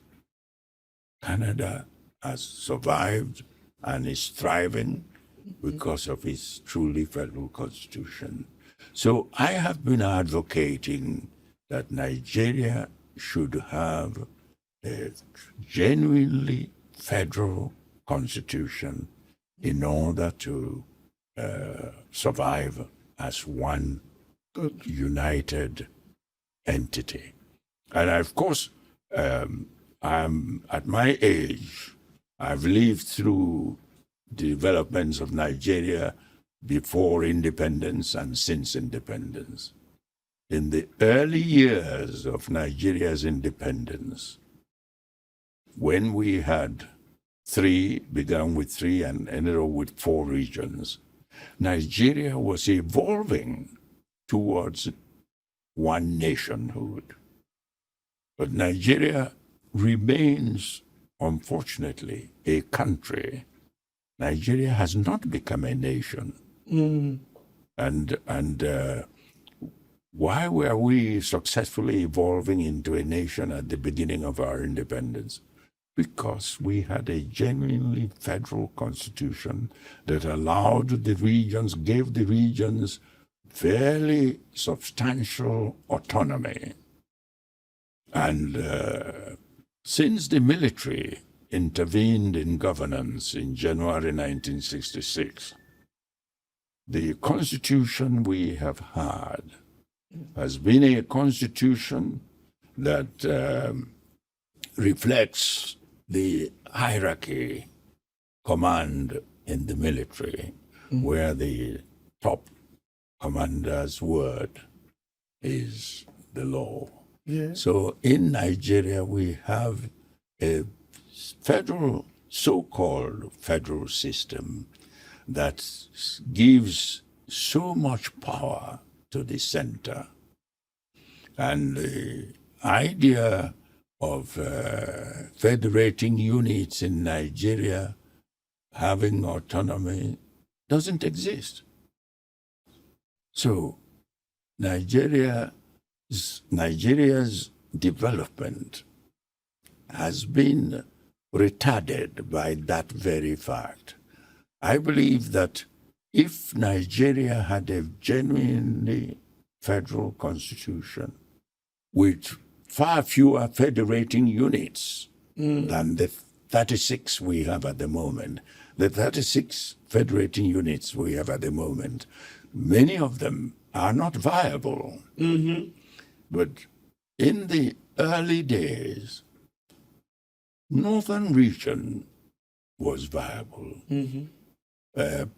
Canada has survived and is thriving because of its truly federal constitution. So I have been advocating that Nigeria should have a genuinely federal constitution in order to survive as one united entity. And of course, I'm at my age, I've lived through the developments of Nigeria before independence and since independence. In the early years of Nigeria's independence, when we had began with 3 and ended up with 4 regions, Nigeria was evolving towards one nationhood. But Nigeria remains, unfortunately, a country. Nigeria has not become a nation. And why were we successfully evolving into a nation at the beginning of our independence? Because we had a genuinely federal constitution that allowed the regions, gave the regions fairly substantial autonomy. And since the military intervened in governance in January 1966, the constitution we have had has been a constitution that reflects the hierarchy command in the military, where the top commander's word is the law. Yeah. So in Nigeria, we have a federal, so-called federal system that gives so much power to the center. And the idea of federating units in Nigeria having autonomy doesn't exist. So Nigeria's development has been retarded by that very fact. I believe that if Nigeria had a genuinely federal constitution with far fewer federating units than the 36 we have at the moment, the 36 federating units we have at the moment, many of them are not viable. But in the early days, Northern region was viable.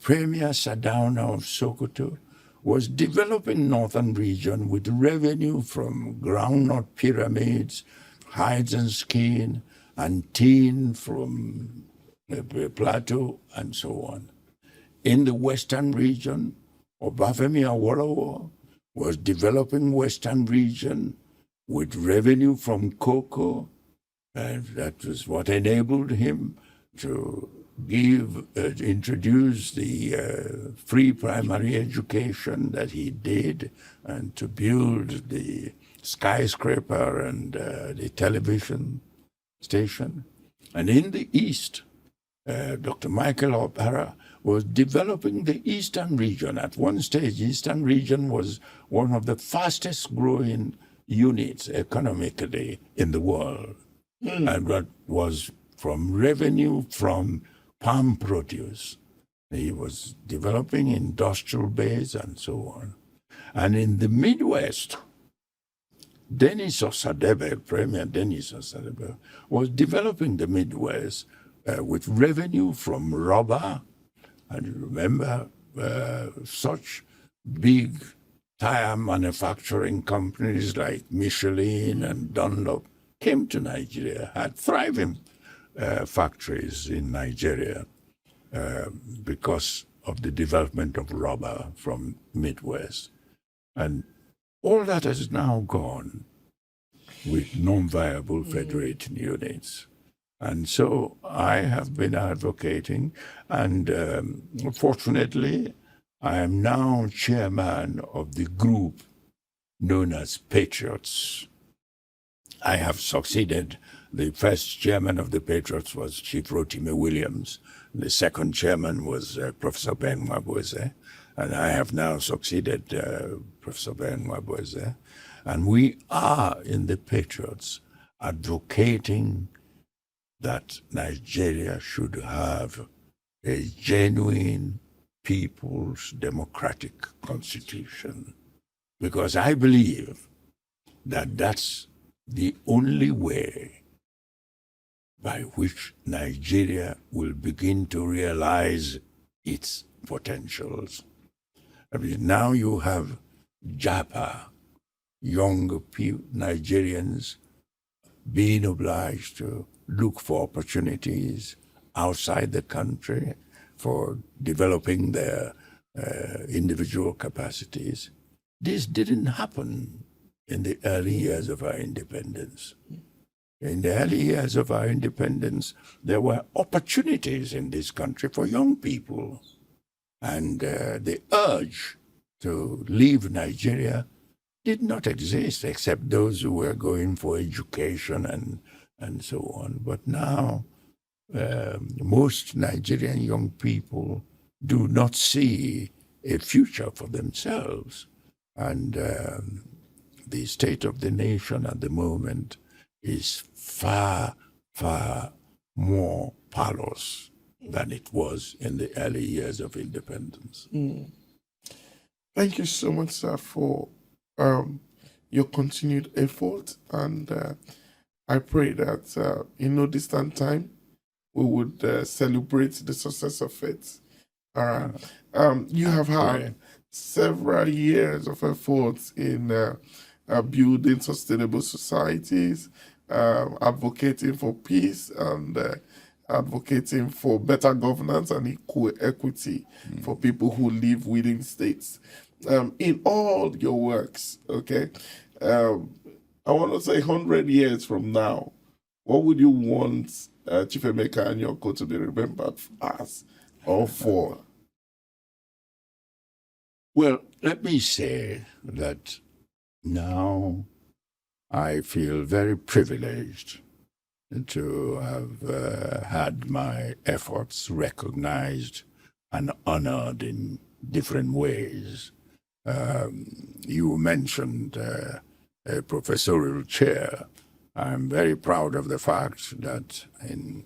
Premier Sardauna of Sokoto was developing Northern region with revenue from groundnut pyramids, hides and skin, and tin from the plateau, and so on. In the Western region, Obafemi Awolowo was developing Western region with revenue from cocoa, and that was what enabled him to introduce the free primary education that he did, and to build the skyscraper and the television station. And in the East, Dr. Michael O'Hara was developing the Eastern region. At one stage, the Eastern region was one of the fastest growing units economically in the world. And that was from revenue from palm produce. He was developing industrial base and so on. And in the Midwest, Denis Osadebe, Premier Denis Osadebe, was developing the Midwest with revenue from rubber. And you remember such big tire manufacturing companies like Michelin and Dunlop came to Nigeria, had thriving factories in Nigeria because of the development of rubber from Midwest. And all that has now gone with non-viable federating units. And so I have been advocating, and fortunately, I am now chairman of the group known as Patriots. I have succeeded. The first chairman of the Patriots was Chief Rotimi Williams. The second chairman was Professor Ben Nwabweze. And I have now succeeded Professor Ben Nwabweze. And we are, in the Patriots, advocating that Nigeria should have a genuine people's democratic constitution. Because I believe that that's the only way by which Nigeria will begin to realize its potentials. I mean, now you have JAPA, young Nigerians being obliged to look for opportunities outside the country for developing their individual capacities. This didn't happen in the early years of our independence. In the early years of our independence, there were opportunities in this country for young people. And the urge to leave Nigeria did not exist, except those who were going for education and so on. But now, most Nigerian young people do not see a future for themselves. And the state of the nation at the moment is far, far more parlous than it was in the early years of independence. Thank you so much, sir, for your continued effort. And I pray that in no distant time, we would celebrate the success of it. All right. You have had several years of efforts in building sustainable societies, advocating for peace, and advocating for better governance and equal equity for people who live within states. In all your works, okay, I want to say 100 years from now, what would you want Chief Emeka Anyaoku to be remembered as or for? Well, let me say that now I feel very privileged to have had my efforts recognized and honored in different ways. You mentioned a professorial chair. I'm very proud of the fact that in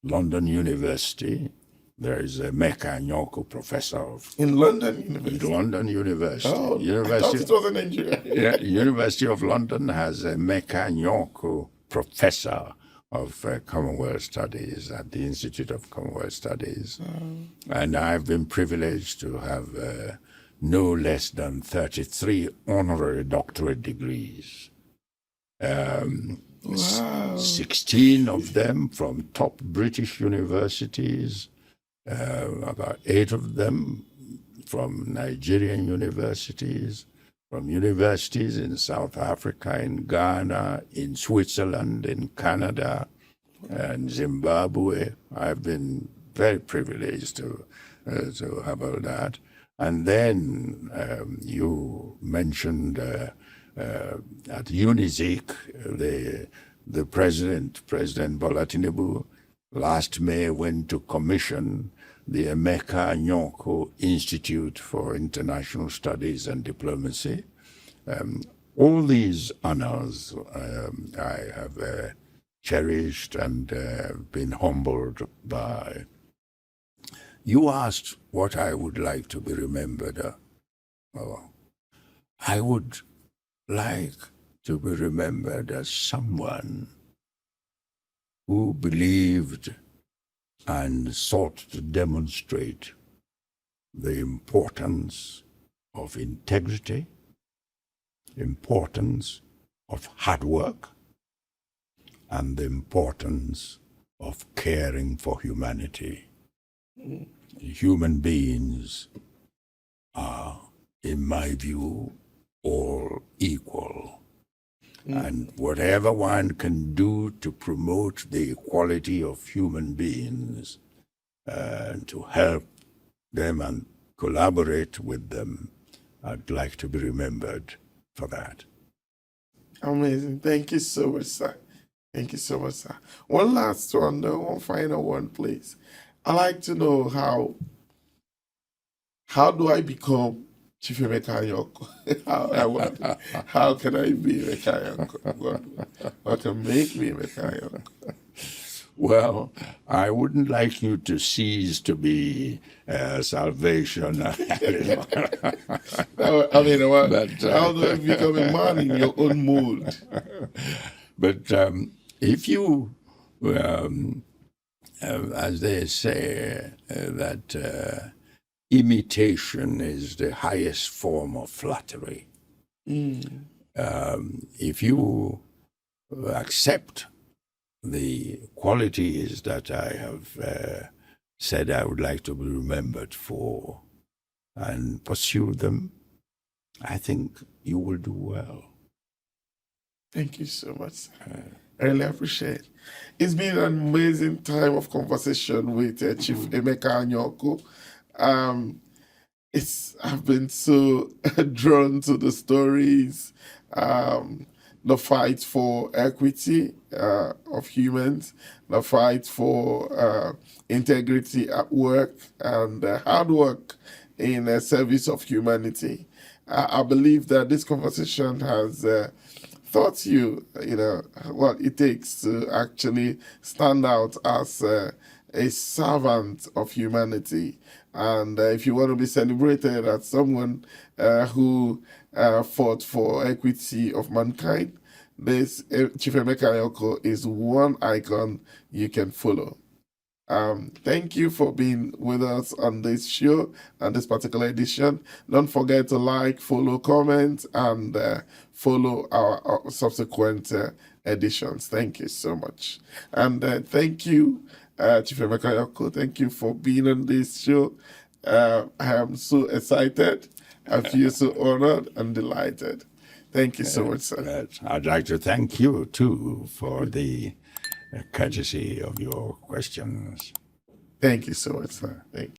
London University, there is a Emeka Anyaoku professor of... In London University? In London University. Oh, University, I thought it was in Nigeria. Yeah, University of London has a Emeka Anyaoku professor of Commonwealth Studies at the Institute of Commonwealth Studies. And I've been privileged to have no less than 33 honorary doctorate degrees. Wow. 16 of them from top British universities, about 8 of them from Nigerian universities, from universities in South Africa, in Ghana, in Switzerland, in Canada, and Zimbabwe. I've been very privileged to have all that. And then you mentioned at UNIZIC, the President Bola Tinubu, last May went to commission the Emeka Anyaoku Institute for International Studies and Diplomacy. All these honors I have cherished and been humbled by. You asked what I would like to be remembered. I would like to be remembered as someone who believed and sought to demonstrate the importance of integrity, importance of hard work, and the importance of caring for humanity. Human beings are, in my view, all equal. And whatever one can do to promote the equality of human beings, to help them and collaborate with them, I'd like to be remembered for that. Amazing. Thank you so much, sir. Thank you so much, sir. One last one, though, one final one, please. I'd like to know how do I become Chief Emeka Anyaoku? How can I be Emeka Anyaoku? What can make me Emeka Anyaoku? Well, I wouldn't like you to cease to be Salvation. I mean, how do I become a man in your own mold? But if you, as they say, that imitation is the highest form of flattery. If you accept the qualities that I have said I would like to be remembered for and pursue them, I think you will do well. Thank you so much, sir. I really appreciate it. It's been an amazing time of conversation with Chief Emeka Anyaoku. I've been so drawn to the stories, the fight for equity of humans, the fight for integrity at work, and hard work in the service of humanity. I believe that this conversation has taught you, what it takes to actually stand out as a servant of humanity. And if you want to be celebrated as someone who fought for equity of mankind, this Chief Emeka Anyaoku is one icon you can follow. Thank you for being with us on this show and this particular edition. Don't forget to like, follow, comment, and follow our subsequent editions. Thank you so much. And thank you, Chief Emeka Anyaoku. Thank you for being on this show. I am so excited. I feel so honored and delighted. Thank you so much, sir. I'd like to thank you, too, for the courtesy of your questions. Thank you so much, sir. Thank you.